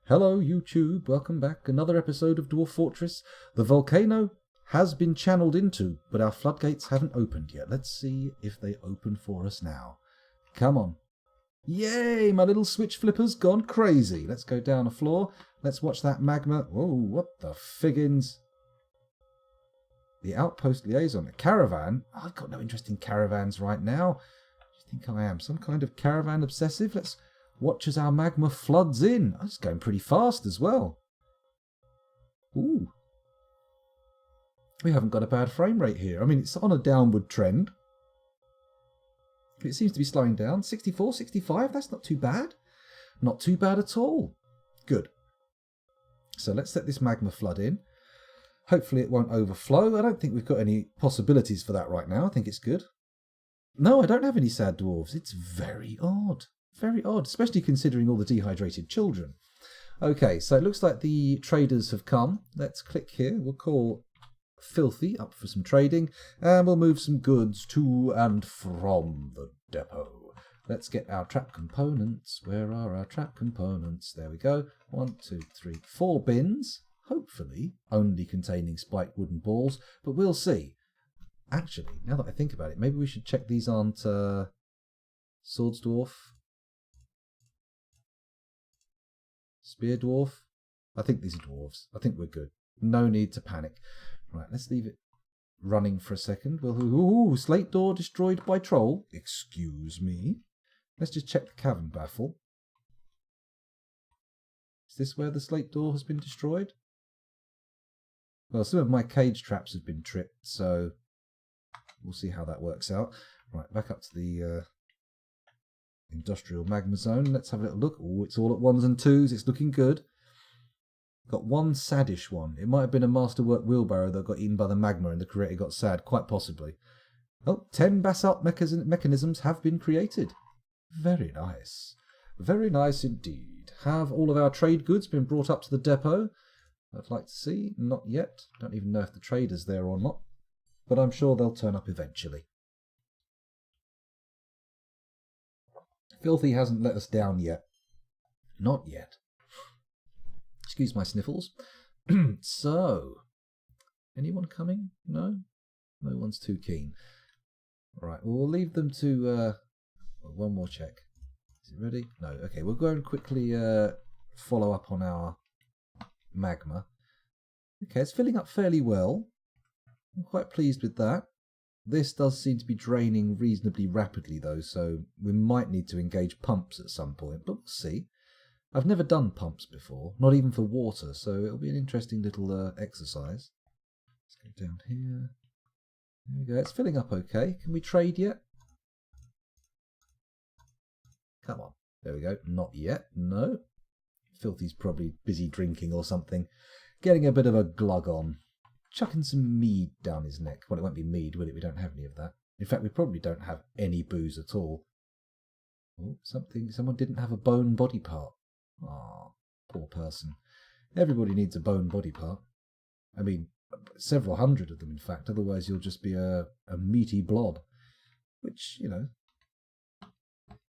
Hello YouTube, welcome back. Another episode of Dwarf Fortress. The volcano has been channeled into, but our floodgates haven't opened yet. Let's see if they open for us now. Come on. Yay, my little switch flipper's gone crazy. Let's go down a floor. Let's watch that magma. Whoa, what the figgins? The outpost liaison. A caravan? Oh, I've got no interest in caravans right now. Do you think I am? Some kind of caravan obsessive? Let's watch as our magma floods in. Oh, it's going pretty fast as well. Ooh. We haven't got a bad frame rate here. I mean, it's on a downward trend. It seems to be slowing down. 64, 65, that's not too bad. Not too bad at all. Good. So let's let this magma flood in. Hopefully it won't overflow. I don't think we've got any possibilities for that right now. I think it's good. No, I don't have any sad dwarves. It's very odd. Very odd, especially considering all the dehydrated children. Okay, so it looks like the traders have come. Let's click here. We'll call Filthy up for some trading, and we'll move some goods to and from the depot. Let's get our trap components. Where are our trap components? There we go. 1, 2, 3, 4 bins. Hopefully only containing spiked wooden balls, but we'll see. Actually, now that I think about it, maybe we should check these aren't Swords Dwarf. Spear Dwarf? I think these are dwarves. I think we're good. No need to panic. Right, let's leave it running for a second. Ooh, slate door destroyed by troll. Excuse me. Let's just check the cavern baffle. Is this where the slate door has been destroyed? Well, some of my cage traps have been tripped, so we'll see how that works out. Right, back up to the industrial magma zone. Let's have a little look. Oh, it's all at 1s and 2s. It's looking good. Got one saddish one. It might have been a masterwork wheelbarrow that got eaten by the magma and the creator got sad, quite possibly. Oh, 10 basalt mechanisms have been created. Very nice. Very nice indeed. Have all of our trade goods been brought up to the depot? I'd like to see. Not yet. Don't even know if the trader's there or not. But I'm sure they'll turn up eventually. Filthy hasn't let us down yet. Not yet. Excuse my sniffles. So, anyone coming? No? No one's too keen. Alright, well, we'll leave them to... one more check. Is it ready? No. Okay, we'll go and quickly follow up on our magma. Okay, it's filling up fairly well. I'm quite pleased with that. This does seem to be draining reasonably rapidly, though, so we might need to engage pumps at some point, but we'll see. I've never done pumps before, not even for water, so it'll be an interesting little exercise. Let's go down here. There we go. It's filling up okay. Can we trade yet? Come on. There we go. Not yet. No. Filthy's probably busy drinking or something. Getting a bit of a glug on. Chucking some mead down his neck. Well, it won't be mead, will it? We don't have any of that. In fact, we probably don't have any booze at all. Oh, someone didn't have a bone body part. Ah, poor person. Everybody needs a bone body part. I mean, several hundred of them, in fact. Otherwise, you'll just be a meaty blob. Which, you know,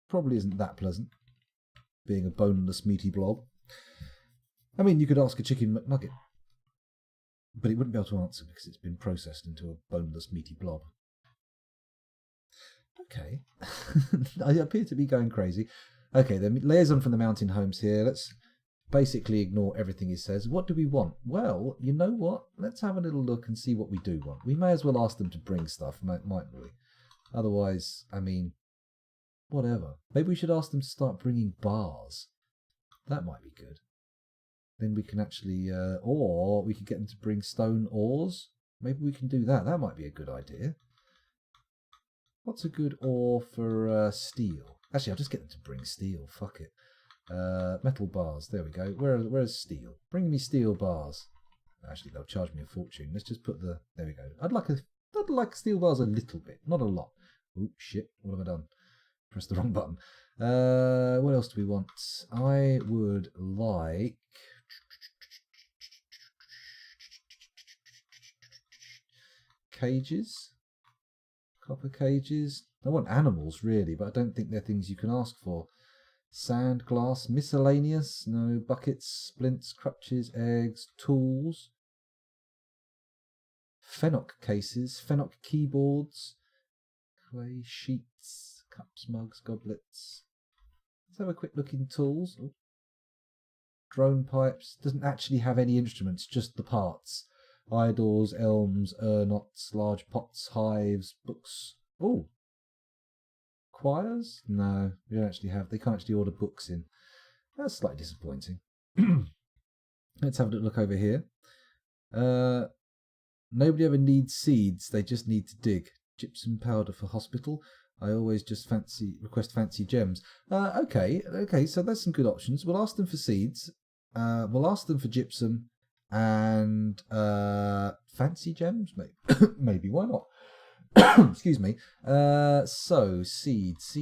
probably isn't that pleasant. Being a boneless, meaty blob. I mean, you could ask a chicken McNugget. But it wouldn't be able to answer because it's been processed into a boneless, meaty blob. Okay. I appear to be going crazy. Okay, the liaison from the mountain homes here. Let's basically ignore everything he says. What do we want? Well, you know what? Let's have a little look and see what we do want. We may as well ask them to bring stuff, mightn't we? Otherwise, I mean, whatever. Maybe we should ask them to start bringing bars. That might be good. Then we can actually, or we could get them to bring stone ores. Maybe we can do that. That might be a good idea. What's a good ore for steel? Actually, I'll just get them to bring steel. Fuck it. Metal bars. There we go. Where's steel? Bring me steel bars. Actually, they'll charge me a fortune. Let's just put the... There we go. I'd like steel bars a little bit. Not a lot. Oh, shit. What have I done? Pressed the wrong button. What else do we want? I would like... cages, copper cages. I want animals really, but I don't think they're things you can ask for. Sand, glass, miscellaneous. No, buckets, splints, crutches, eggs, tools. Fennock cases, Fennock keyboards, clay sheets, cups, mugs, goblets. Let's have a quick look in tools. Oh. Drone pipes. Doesn't actually have any instruments, just the parts. Idors, elms, knots, large pots, hives, books. Oh. Choirs? No, we don't actually have. They can't actually order books in. That's slightly disappointing. Let's have a look over here. Nobody ever needs seeds. They just need to dig. Gypsum powder for hospital. I always just request fancy gems. Okay. So there's some good options. We'll ask them for seeds. We'll ask them for gypsum and fancy gems. Maybe. Why not? Excuse me. So seeds.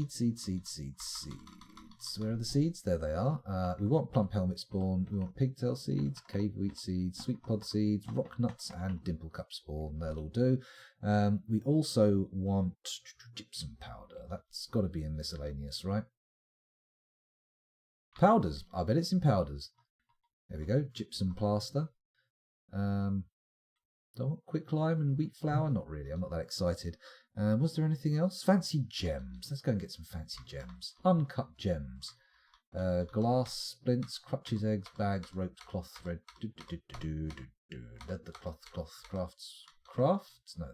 Where are the seeds? There they are. We want plump helmet spawn. We want pigtail seeds, cave wheat seeds, sweet pod seeds, rock nuts, and dimple cup spawn. They'll all do. We also want gypsum powder. That's got to be in miscellaneous, right? Powders. I bet it's in powders. There we go. Gypsum plaster. Do I want quick lime and wheat flour? Not really. I'm not that excited. Was there anything else? Fancy gems. Let's go and get some fancy gems. Uncut gems. Glass, splints, crutches, eggs, bags, ropes, cloth, thread. Leather, cloth, crafts? No.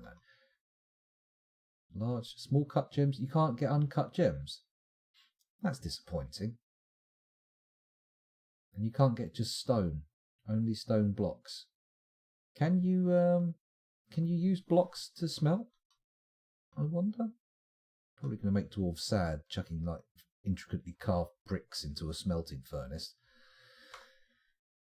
Large, small cut gems. You can't get uncut gems. That's disappointing. And you can't get just stone. Only stone blocks. Can you use blocks to smelt? I wonder. Probably going to make dwarves sad, chucking like intricately carved bricks into a smelting furnace.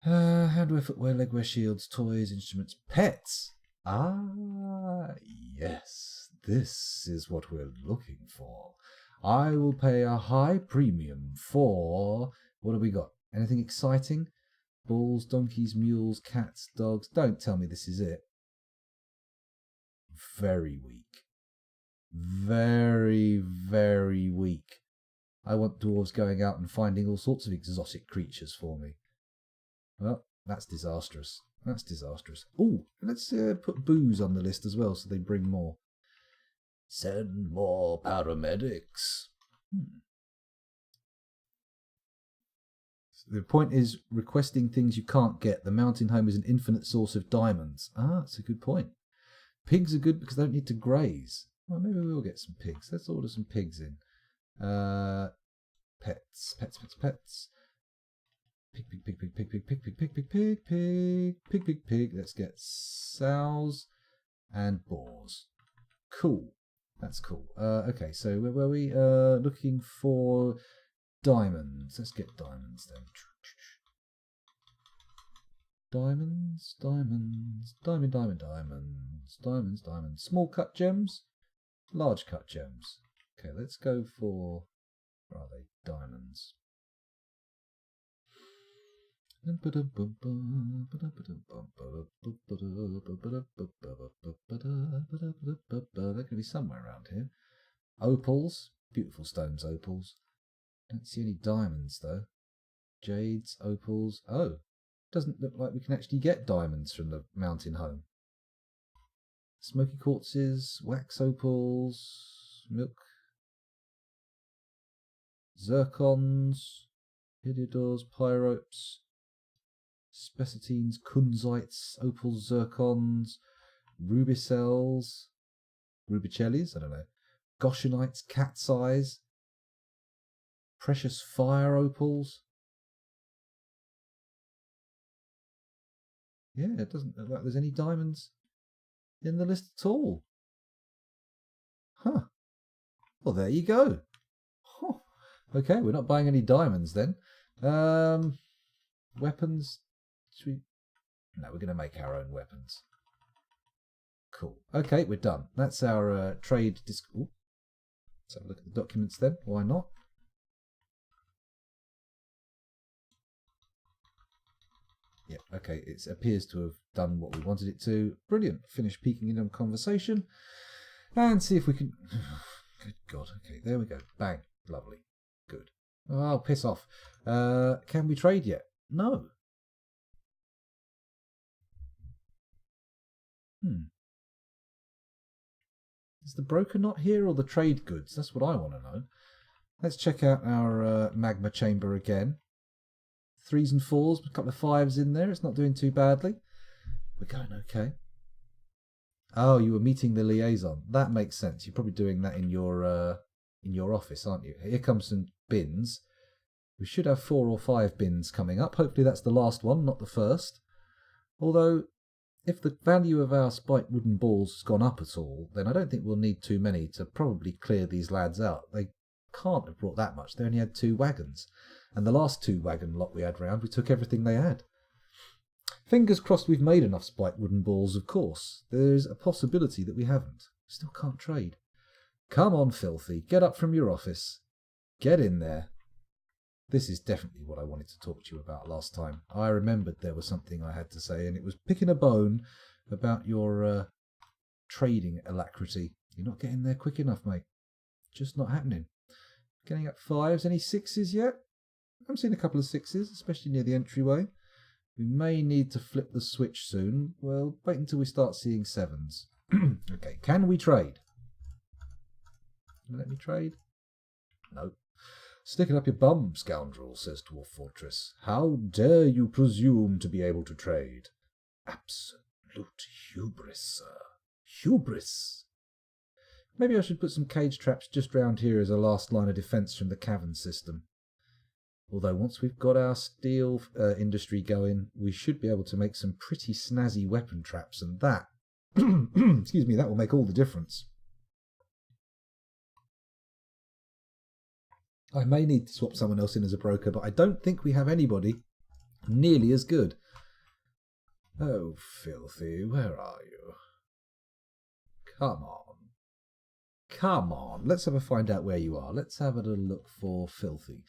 Handwear, footwear, legwear, shields, toys, instruments, pets. Ah, yes, this is what we're looking for. I will pay a high premium for... What have we got? Anything exciting? Bulls, donkeys, mules, cats, dogs. Don't tell me this is it. Very weak. Very, very weak. I want dwarves going out and finding all sorts of exotic creatures for me. Well, that's disastrous. That's disastrous. Oh, let's put booze on the list as well so they bring more. Send more paramedics. The point is requesting things you can't get. The mountain home is an infinite source of diamonds. Ah, that's a good point. Pigs are good because they don't need to graze. Well, maybe we'll get some pigs. Let's order some pigs in. Pets. Pig. Let's get sows and boars. Cool. That's cool. Okay, so where were we? Looking for diamonds. Let's get diamonds then. Diamonds. Diamonds. Small cut gems. Large cut gems. Okay, let's go for... Where are they? Diamonds. They're going to be somewhere around here. Opals. Beautiful stones, opals. Don't see any diamonds though. Jades, opals. Oh, doesn't look like we can actually get diamonds from the mountain home. Smoky quartzes, wax opals, milk, zircons, heliodors, pyropes, spessartines, kunzites, opals, zircons, rubicelles, rubicellis, I don't know, goshenites, cat's eyes, precious fire opals. Yeah, it doesn't look like there's any diamonds in the list at all. Huh. Well, there you go. Huh. Okay, we're not buying any diamonds then. Weapons. No, we're going to make our own weapons. Cool. Okay, we're done. That's our trade disc. Ooh. Let's have a look at the documents then. Why not? Yeah, okay, it appears to have done what we wanted it to. Brilliant. Finish peeking in on conversation. And see if we can... Good God. Okay, there we go. Bang. Lovely. Good. Oh, piss off. Can we trade yet? No. Is the broker not here or the trade goods? That's what I want to know. Let's check out our magma chamber again. 3s and 4s, a couple of 5s in there. It's not doing too badly. We're going okay. Oh, you were meeting the liaison. That makes sense. You're probably doing that in your office, aren't you? Here comes some bins. We should have 4 or 5 bins coming up. Hopefully that's the last one, not the first. Although, if the value of our spiked wooden balls has gone up at all, then I don't think we'll need too many to probably clear these lads out. They can't have brought that much. They only had 2 wagons. And the last 2 wagon lot we had round, we took everything they had. Fingers crossed we've made enough spiked wooden balls, of course. There's a possibility that we haven't. Still can't trade. Come on, Filthy. Get up from your office. Get in there. This is definitely what I wanted to talk to you about last time. I remembered there was something I had to say, and it was picking a bone about your trading alacrity. You're not getting there quick enough, mate. Just not happening. Getting up 5s. Any 6s yet? I've seen a couple of 6s, especially near the entryway. We may need to flip the switch soon. Well, wait until we start seeing 7s. Okay, can we trade? Let me trade? No. Stick it up your bum, scoundrel, says Dwarf Fortress. How dare you presume to be able to trade? Absolute hubris, sir. Hubris. Maybe I should put some cage traps just round here as a last line of defence from the cavern system. Although once we've got our steel industry going, we should be able to make some pretty snazzy weapon traps, and that, excuse me, that will make all the difference. I may need to swap someone else in as a broker, but I don't think we have anybody nearly as good. Oh, Filthy, where are you? Come on. Come on, let's have a find out where you are. Let's have a little look for Filthy.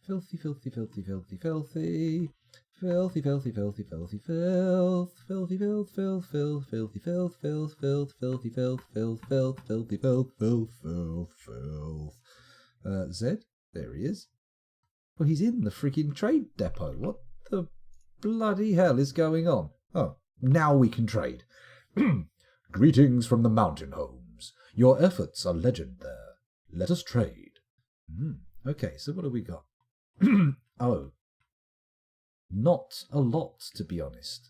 Filthy, filthy, filthy, filthy, filthy. Filthy, filthy, filthy, filthy, filth. Filthy, filth, filth, filth, filthy, filth, filth, filth, filthy, filth, filth, filth, filthy, filth, filth, filth, filth. Zed? There he is. Well, he's in the freaking trade depot. What the bloody hell is going on? Oh, now we can trade. Greetings from the mountain homes. Your efforts are legend there. Let us trade. Okay, so what have we got? Oh. Not a lot, to be honest.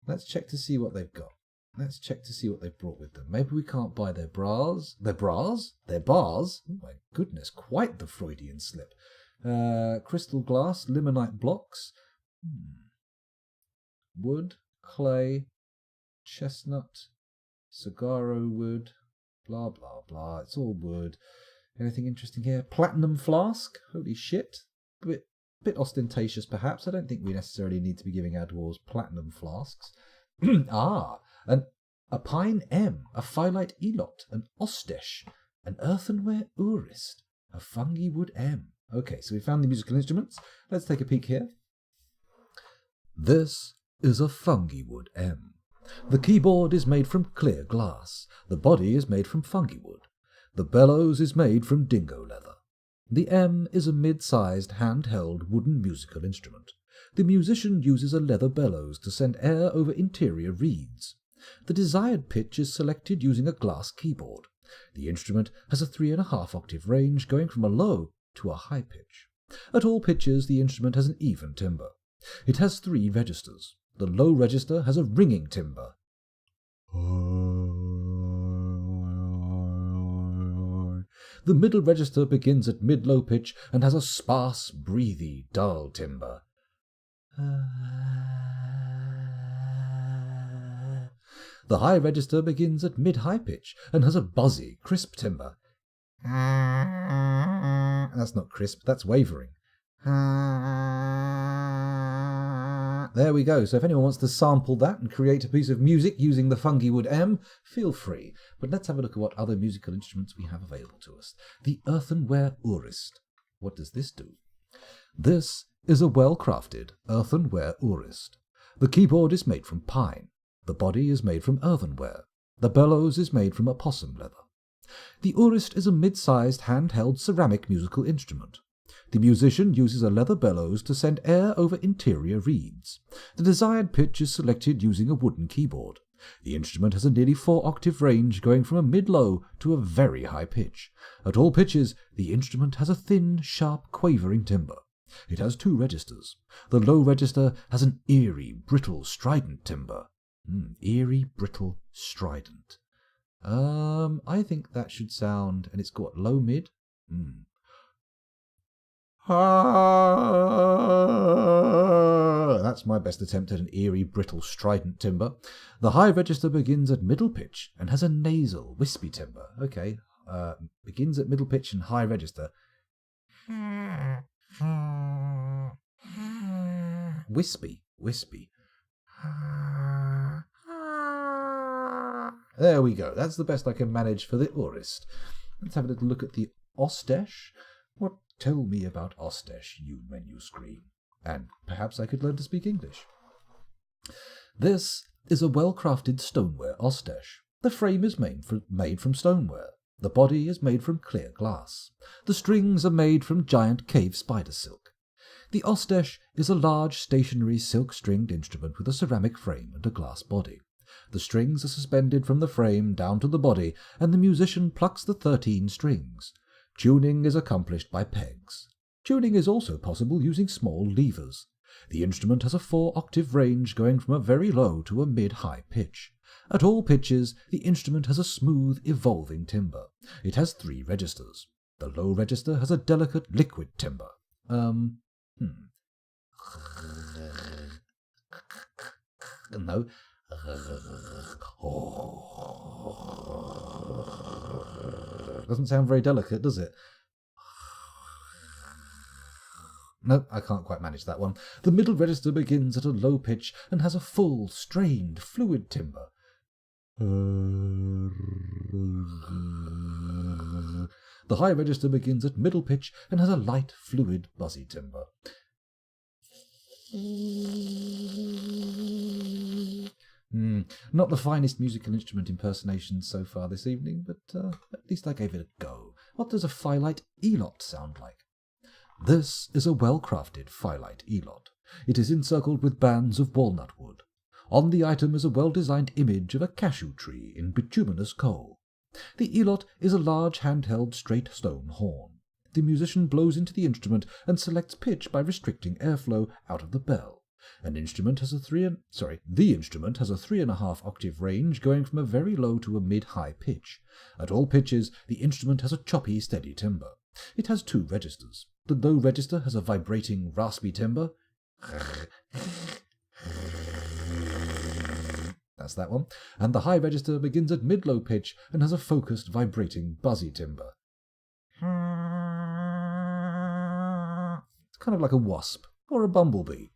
Let's check to see what they've got. Let's check to see what they've brought with them. Maybe we can't buy their bras. Their bras? Their bars? Oh my goodness, quite the Freudian slip. Crystal glass, limonite blocks. Wood, clay, chestnut, sagaro wood, blah, blah, blah. It's all wood. Anything interesting here? Platinum flask? Holy shit. Bit ostentatious, perhaps. I don't think we necessarily need to be giving our dwarves platinum flasks. A pine M, a phyllite elot, an ostesh, an earthenware Orest, a fungi wood M. Okay, so we found the musical instruments. Let's take a peek here. This is a fungi wood M. The keyboard is made from clear glass. The body is made from fungi wood. The bellows is made from dingo leather. The M is a mid-sized handheld wooden musical instrument. The musician uses a leather bellows to send air over interior reeds. The desired pitch is selected using a glass keyboard. The instrument has a 3.5 octave range going from a low to a high pitch. At all pitches, the instrument has an even timbre. It has 3 registers. The low register has a ringing timbre. The middle register begins at mid-low pitch and has a sparse, breathy, dull timbre. The high register begins at mid-high pitch and has a buzzy, crisp timbre. That's not crisp, that's wavering. There we go. So if anyone wants to sample that and create a piece of music using the fungi wood M, feel free. But let's have a look at what other musical instruments we have available to us. The earthenware Orest. What does this do? This is a well-crafted earthenware Orest. The keyboard is made from pine. The body is made from earthenware. The bellows is made from opossum leather. The Orest is a mid-sized handheld ceramic musical instrument. The musician uses a leather bellows to send air over interior reeds. The desired pitch is selected using a wooden keyboard. The instrument has a nearly 4-octave range going from a mid-low to a very high pitch. At all pitches, the instrument has a thin, sharp, quavering timbre. It has 2 registers. The low register has an eerie, brittle, strident timbre. Eerie, brittle, strident. I think that should sound... And it's got low mid? That's my best attempt at an eerie, brittle, strident timbre. The high register begins at middle pitch and has a nasal, wispy timbre. Okay, begins at middle pitch and high register. Wispy. There we go. That's the best I can manage for the Orest. Let's have a little look at the Ostesh. What tell me about Ostesh, you menu screen? And perhaps I could learn to speak English. This is a well-crafted stoneware Ostesh. The frame is made from stoneware. The body is made from clear glass. The strings are made from giant cave spider silk. The Ostesh is a large stationary silk-stringed instrument with a ceramic frame and a glass body. The strings are suspended from the frame down to the body, and the musician plucks the 13 strings. Tuning is accomplished by pegs. Tuning is also possible using small levers. The instrument has a 4-octave range going from a very low to a mid-high pitch. At all pitches, the instrument has a smooth, evolving timbre. It has 3 registers. The low register has a delicate, liquid timbre. No. Doesn't sound very delicate, does it? No, I can't quite manage that one. The middle register begins at a low pitch and has a full, strained, fluid timbre. The high register begins at middle pitch and has a light, fluid, buzzy timbre. Not the finest musical instrument impersonations so far this evening, but at least I gave it a go. What does a phyllite elot sound like? This is a well-crafted phyllite elot. It is encircled with bands of walnut wood. On the item is a well-designed image of a cashew tree in bituminous coal. The elot is a large handheld straight stone horn. The musician blows into the instrument and selects pitch by restricting airflow out of the bell. The instrument has a 3.5 octave range going from a very low to a mid-high pitch. At all pitches, the instrument has a choppy, steady timbre. It has 2 registers. The low register has a vibrating, raspy timbre. That's that one. And the high register begins at mid-low pitch and has a focused, vibrating, buzzy timbre. It's kind of like a wasp or a bumblebee.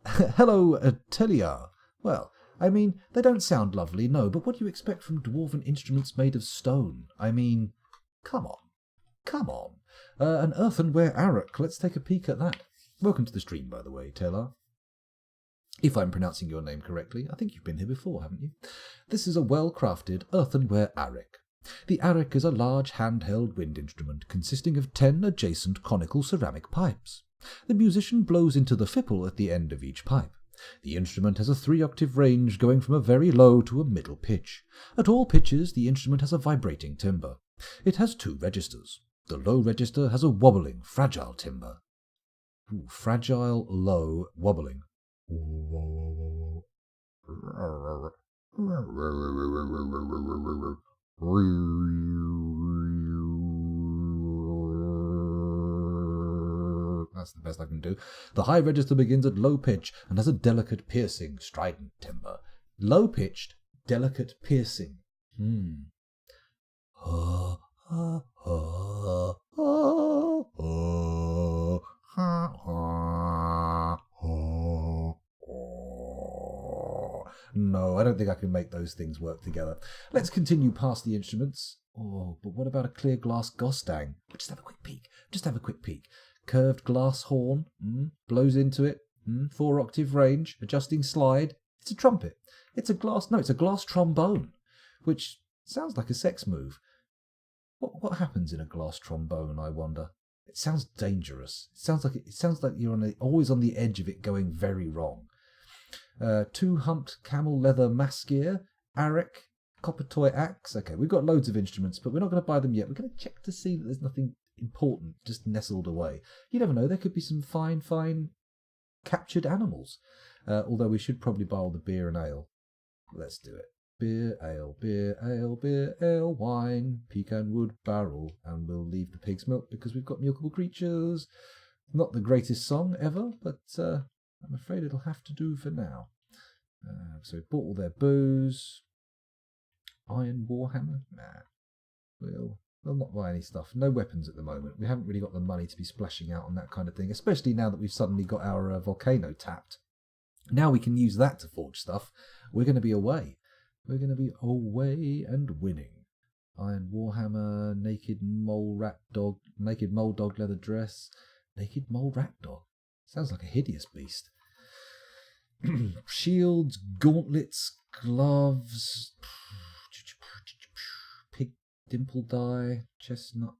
Hello, Atelier. Well, I mean, they don't sound lovely, no, but what do you expect from dwarven instruments made of stone? I mean, come on. An earthenware Erik. Let's take a peek at that. Welcome to the stream, by the way, Taylor. If I'm pronouncing your name correctly, I think you've been here before, haven't you? This is a well-crafted earthenware Erik. The Erik is a large handheld wind instrument consisting of 10 adjacent conical ceramic pipes. The musician blows into the fipple at the end of each pipe. The instrument has a 3-octave range going from a very low to a middle pitch. At all pitches, the instrument has a vibrating timbre. It has 2 registers. The low register has a wobbling, fragile timbre. Fragile, low, wobbling. That's the best I can do. The high register begins at low pitch and has a delicate, piercing, strident timbre. Low-pitched, delicate, piercing. No, I don't think I can make those things work together. Let's continue past the instruments. Oh, but what about a clear glass gostang? Just have a quick peek. Curved glass horn. Blows into it. 4-octave range. Adjusting slide. It's a trumpet. It's a glass trombone. Which sounds like a sex move. What happens in a glass trombone, I wonder? It sounds dangerous. It sounds like you're always on the edge of it going very wrong. Two-humped camel leather maskier, Erik, copper toy axe. Okay, we've got loads of instruments, but we're not going to buy them yet. We're going to check to see that there's nothing important just nestled away. You never know, there could be some fine captured animals. Although we should probably buy all the beer and ale. Let's do it. Beer, ale, wine, pecan wood barrel, and we'll leave the pig's milk because we've got milkable creatures. Not the greatest song ever, but I'm afraid it'll have to do for now. So we bought all their booze. Iron warhammer? Nah. We'll not buy any stuff. No weapons at the moment. We haven't really got the money to be splashing out on that kind of thing, especially now that we've suddenly got our volcano tapped. Now we can use that to forge stuff. We're going to be away. We're going to be away and winning. Iron warhammer, naked mole dog leather dress. Naked mole rat dog. Sounds like a hideous beast. Shields, gauntlets, gloves, pig dimple dye, chestnut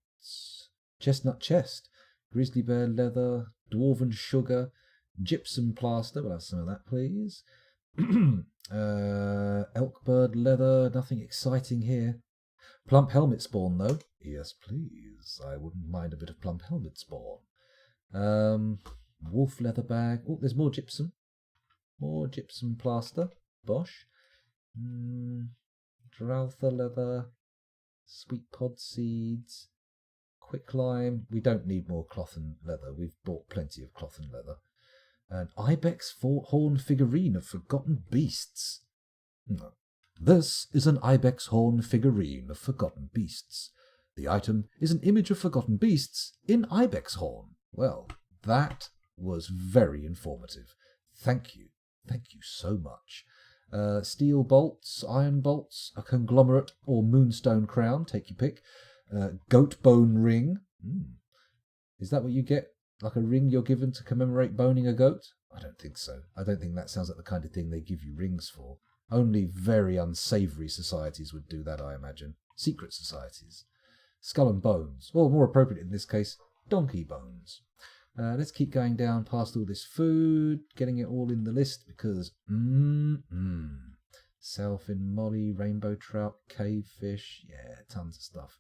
chest, grizzly bear leather, dwarven sugar, gypsum plaster. We'll have some of that, please. Elk bird leather, nothing exciting here. Plump helmet spawn, though. Yes, please. I wouldn't mind a bit of plump helmet spawn. Wolf leather bag. Oh, there's more gypsum. More gypsum plaster. Bosh. Draltha leather. Sweet pod seeds. Quicklime. We don't need more cloth and leather. We've bought plenty of cloth and leather. An ibex horn figurine of forgotten beasts. No. This is an ibex horn figurine of forgotten beasts. The item is an image of forgotten beasts in ibex horn. Well, that was very informative. Thank you. Thank you so much. Steel bolts, iron bolts, a conglomerate or moonstone crown, take your pick. Goat bone ring. Is that what you get? Like a ring you're given to commemorate boning a goat? I don't think so. I don't think that sounds like the kind of thing they give you rings for. Only very unsavoury societies would do that, I imagine. Secret societies. Skull and bones. Or more appropriate in this case, donkey bones. Let's keep going down past all this food, getting it all in the list because Sailfin molly, rainbow trout, cave fish, yeah, tons of stuff.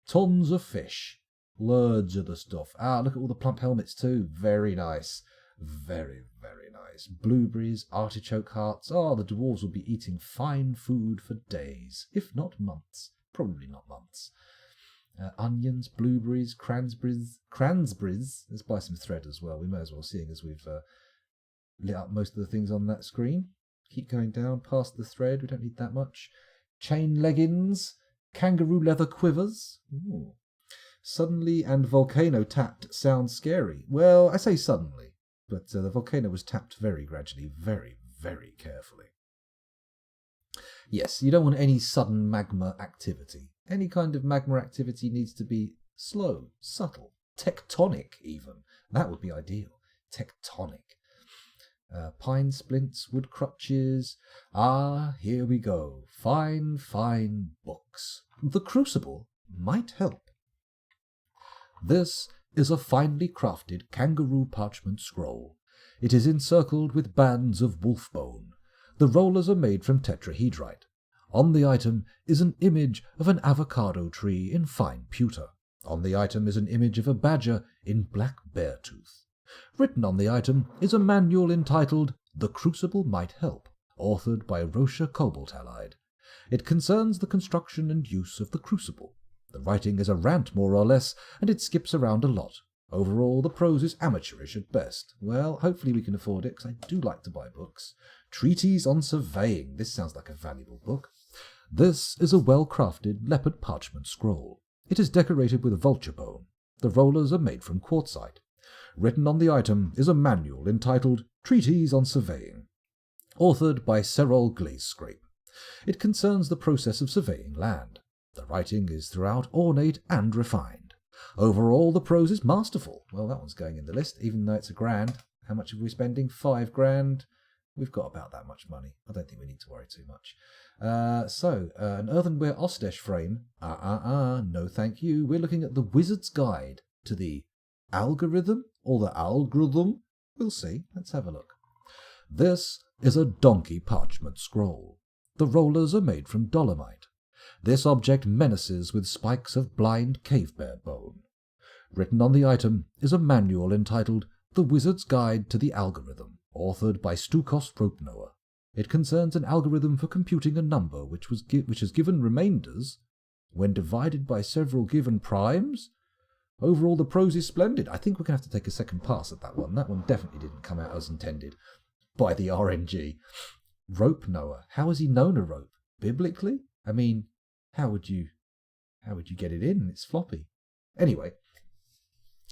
Tons of fish. Loads of the stuff. Ah, look at all the plump helmets too. Very nice. Very, very nice. Blueberries, artichoke hearts. Oh, the dwarves will be eating fine food for days, if not months. Probably not months. Onions, blueberries, cransberries. Let's buy some thread as well. We may as well, seeing as we've lit up most of the things on that screen. Keep going down past the thread. We don't need that much. Chain leggings, kangaroo leather quivers. Ooh. Suddenly and volcano tapped sounds scary. Well, I say suddenly, but the volcano was tapped very gradually, very, very carefully. Yes, you don't want any sudden magma activity. Any kind of magma activity needs to be slow, subtle, tectonic even. That would be ideal. Tectonic. Pine splints, wood crutches. Ah, here we go. Fine, fine books. The Crucible might help. This is a finely crafted kangaroo parchment scroll. It is encircled with bands of wolf bone. The rollers are made from tetrahedrite. On the item is an image of an avocado tree in fine pewter. On the item is an image of a badger in black bear tooth. Written on the item is a manual entitled The Crucible Might Help, authored by Rocha Cobalt Allied. It concerns the construction and use of the crucible. The writing is a rant, more or less, and it skips around a lot. Overall, the prose is amateurish at best. Well, hopefully we can afford it, because I do like to buy books. Treatise on Surveying. This sounds like a valuable book. This is a well-crafted leopard parchment scroll. It is decorated with vulture bone. The rollers are made from quartzite. Written on the item is a manual entitled Treatise on Surveying, authored by Serol Glazescrape. It concerns the process of surveying land. The writing is throughout ornate and refined. Overall, the prose is masterful. Well, that one's going in the list, even though it's £1,000. How much are we spending? £5,000. We've got about that much money. I don't think we need to worry too much. An earthenware Ostesh frame. No thank you. We're looking at the Wizard's Guide to the algorithm or the algorithm. We'll see. Let's have a look. This is a donkey parchment scroll. The rollers are made from dolomite. This object menaces with spikes of blind cave bear bone. Written on the item is a manual entitled The Wizard's Guide to the Algorithm, authored by Stukos Rope Knower. It concerns an algorithm for computing a number which has given remainders when divided by several given primes. Overall, the prose is splendid. I think we're going to have to take a second pass at that one. That one definitely didn't come out as intended by the RNG. Rope Knower. How has he known a rope? Biblically? I mean, how would you get it in? It's floppy. Anyway,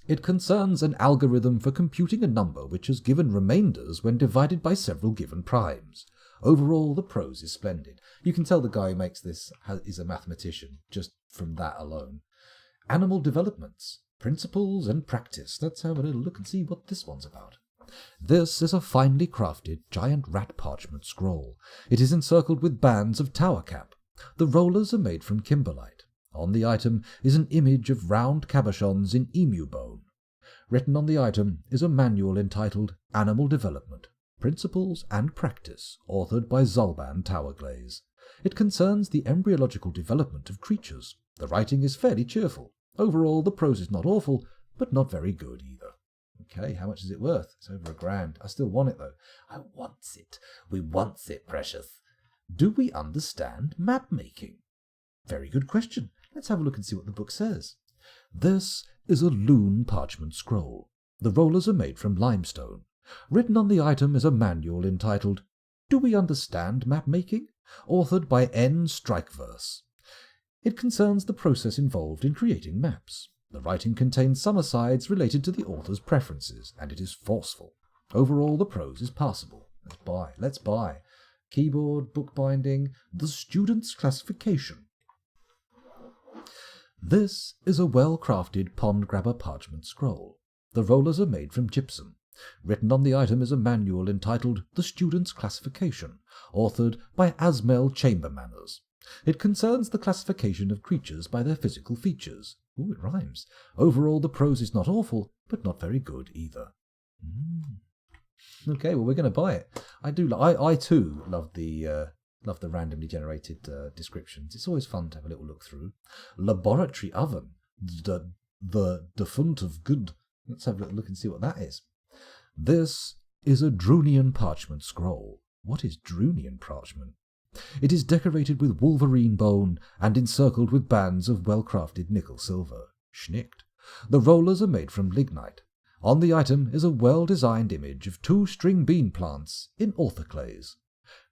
it concerns an algorithm for computing a number which has given remainders when divided by several given primes. Overall, the prose is splendid. You can tell the guy who makes this is a mathematician, just from that alone. Animal developments, principles and practice. Let's have a little look and see what this one's about. This is a finely crafted giant rat parchment scroll. It is encircled with bands of tower cap. The rollers are made from kimberlite. On the item is an image of round cabochons in emu bone. Written on the item is a manual entitled Animal Development, Principles and Practice, authored by Zolban Towerglaze. It concerns the embryological development of creatures. The writing is fairly cheerful. Overall, the prose is not awful, but not very good either. Okay, how much is it worth? It's over £1,000. I still want it, though. I wants it. We wants it, precious. Do we understand map making? Very good question. Let's have a look and see what the book says. This is a Loon parchment scroll. The rollers are made from limestone. Written on the item is a manual entitled Do We Understand Map Making? Authored by N. Strikeverse. It concerns the process involved in creating maps. The writing contains some asides related to the author's preferences, and it is forceful. Overall, the prose is passable. Let's buy. Keyboard, bookbinding, the student's classification. This is a well-crafted pond grabber parchment scroll. The rollers are made from gypsum. Written on the item is a manual entitled The Student's Classification, authored by Asmel Chambermanners. It concerns the classification of creatures by their physical features. Ooh, it rhymes. Overall, the prose is not awful, but not very good either. Okay, well, we're going to buy it. I too love the randomly generated descriptions. It's always fun to have a little look through. Laboratory oven, the font of good. Let's have a little look and see what that is. This is a Drunian parchment scroll. What is Drunian parchment? It is decorated with wolverine bone and encircled with bands of well-crafted nickel-silver. Schnicked. The rollers are made from lignite. On the item is a well-designed image of 2 string bean plants in orthoclase.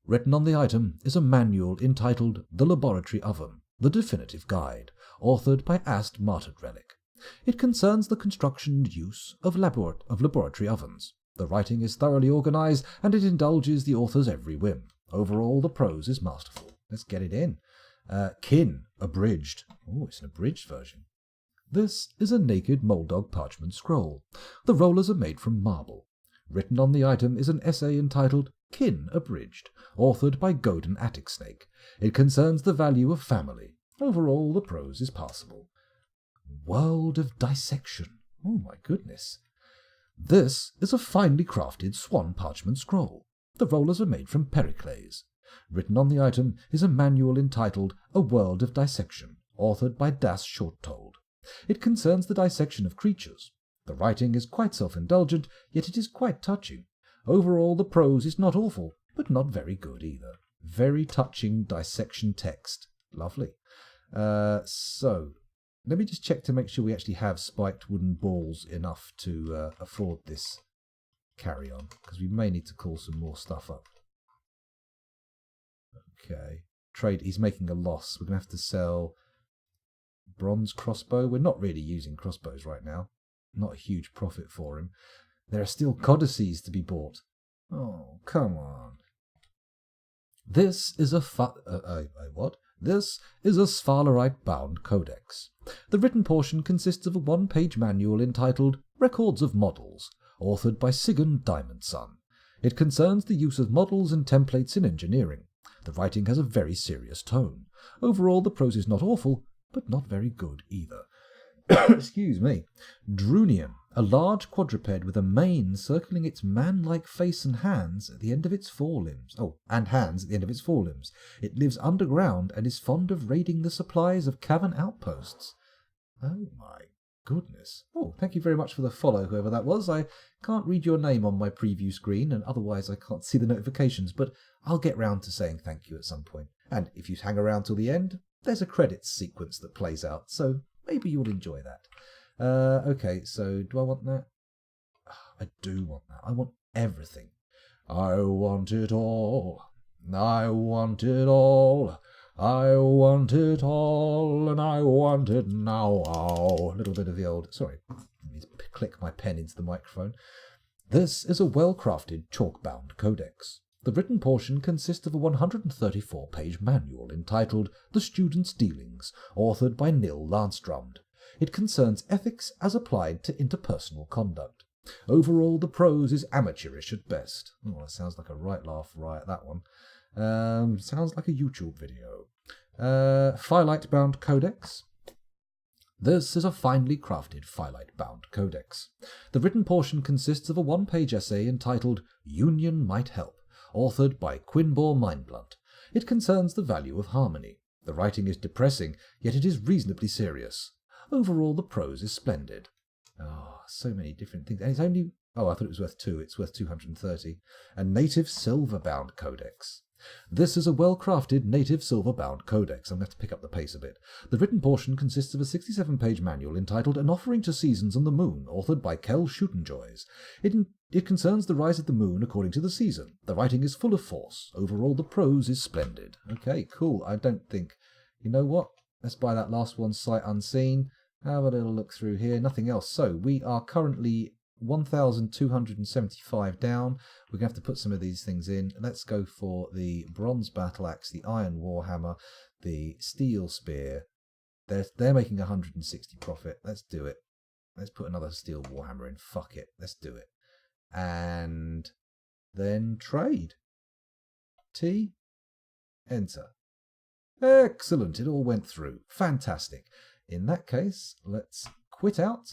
Written on the item is a manual entitled The Laboratory Oven, The Definitive Guide, authored by Ast Martyrdrelic. It concerns the construction and use of laboratory ovens. The writing is thoroughly organized, and it indulges the author's every whim. Overall, the prose is masterful. Let's get it in. Kin, abridged. Oh, it's an abridged version. This is a naked Moldog parchment scroll. The rollers are made from marble. Written on the item is an essay entitled Kin, abridged, authored by Godin Attic Snake. It concerns the value of family. Overall, the prose is passable. World of Dissection. Oh my goodness. This is a finely crafted Swan parchment scroll. The rollers are made from periclase. Written on the item is a manual entitled A World of Dissection, authored by Das Shorttold. It concerns the dissection of creatures. The writing is quite self-indulgent, yet it is quite touching. Overall, the prose is not awful, but not very good either. Very touching dissection text. Lovely. So, let me just check to make sure we actually have spiked wooden balls enough to afford this carry-on, because we may need to call some more stuff up. Okay. Trade, he's making a loss. We're going to have to sell bronze crossbow. We're not really using crossbows right now. Not a huge profit for him. There are still codices to be bought. Oh, come on. This is a what? This is a Sphalerite-bound codex. The written portion consists of a one-page manual entitled Records of Models, authored by Sigan Diamondson. It concerns the use of models and templates in engineering. The writing has a very serious tone. Overall, the prose is not awful, but not very good either. Excuse me. Drunium, a large quadruped with a mane circling its man-like face and hands at the end of its forelimbs. Oh, and hands at the end of its forelimbs. It lives underground and is fond of raiding the supplies of cavern outposts. Oh my goodness. Oh, thank you very much for the follow, whoever that was. I can't read your name on my preview screen, and otherwise I can't see the notifications, but I'll get round to saying thank you at some point. And if you hang around till the end, there's a credits sequence that plays out, so maybe you'll enjoy that. Okay, so do I want that? I do want that. I want everything. I want it all. I want it all. I want it all, and I want it now. A little bit of the old... Sorry, let me click my pen into the microphone. This is a well-crafted, chalk-bound codex. The written portion consists of a 134-page manual entitled The Student's Dealings, authored by Nil Landstrand. It concerns ethics as applied to interpersonal conduct. Overall, the prose is amateurish at best. Oh, that sounds like a right laugh right at that one. Sounds like a YouTube video. Phyllite-bound codex. This is a finely crafted phyllite-bound codex. The written portion consists of a one-page essay entitled Union Might Help, authored by Quinbor Mindblunt. It concerns the value of harmony. The writing is depressing, yet it is reasonably serious. Overall, the prose is splendid. Oh, so many different things. And it's only... Oh, I thought it was worth 2. It's worth 230. A native silver-bound codex. This is a well-crafted native silver-bound codex. I'm going to have to pick up the pace a bit. The written portion consists of a 67-page manual entitled An Offering to Seasons and the Moon, authored by Kel Shootenjoys. It concerns the rise of the moon according to the season. The writing is full of force. Overall, the prose is splendid. Okay, cool. I don't think... You know what? Let's buy that last one sight unseen. Have a little look through here. Nothing else. So, we are currently 1,275 down. We're going to have to put some of these things in. Let's go for the bronze battle axe, the iron warhammer, the steel spear. They're making 160 profit. Let's do it. Let's put another steel warhammer in. Fuck it. Let's do it. And then trade. T. Enter. Excellent. It all went through. Fantastic. In that case, let's quit out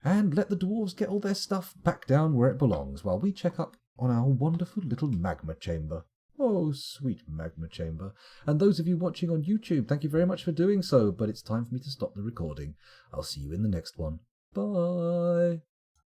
and let the dwarves get all their stuff back down where it belongs while we check up on our wonderful little magma chamber. Oh, sweet magma chamber. And those of you watching on YouTube, thank you very much for doing so, but it's time for me to stop the recording. I'll see you in the next one. Bye.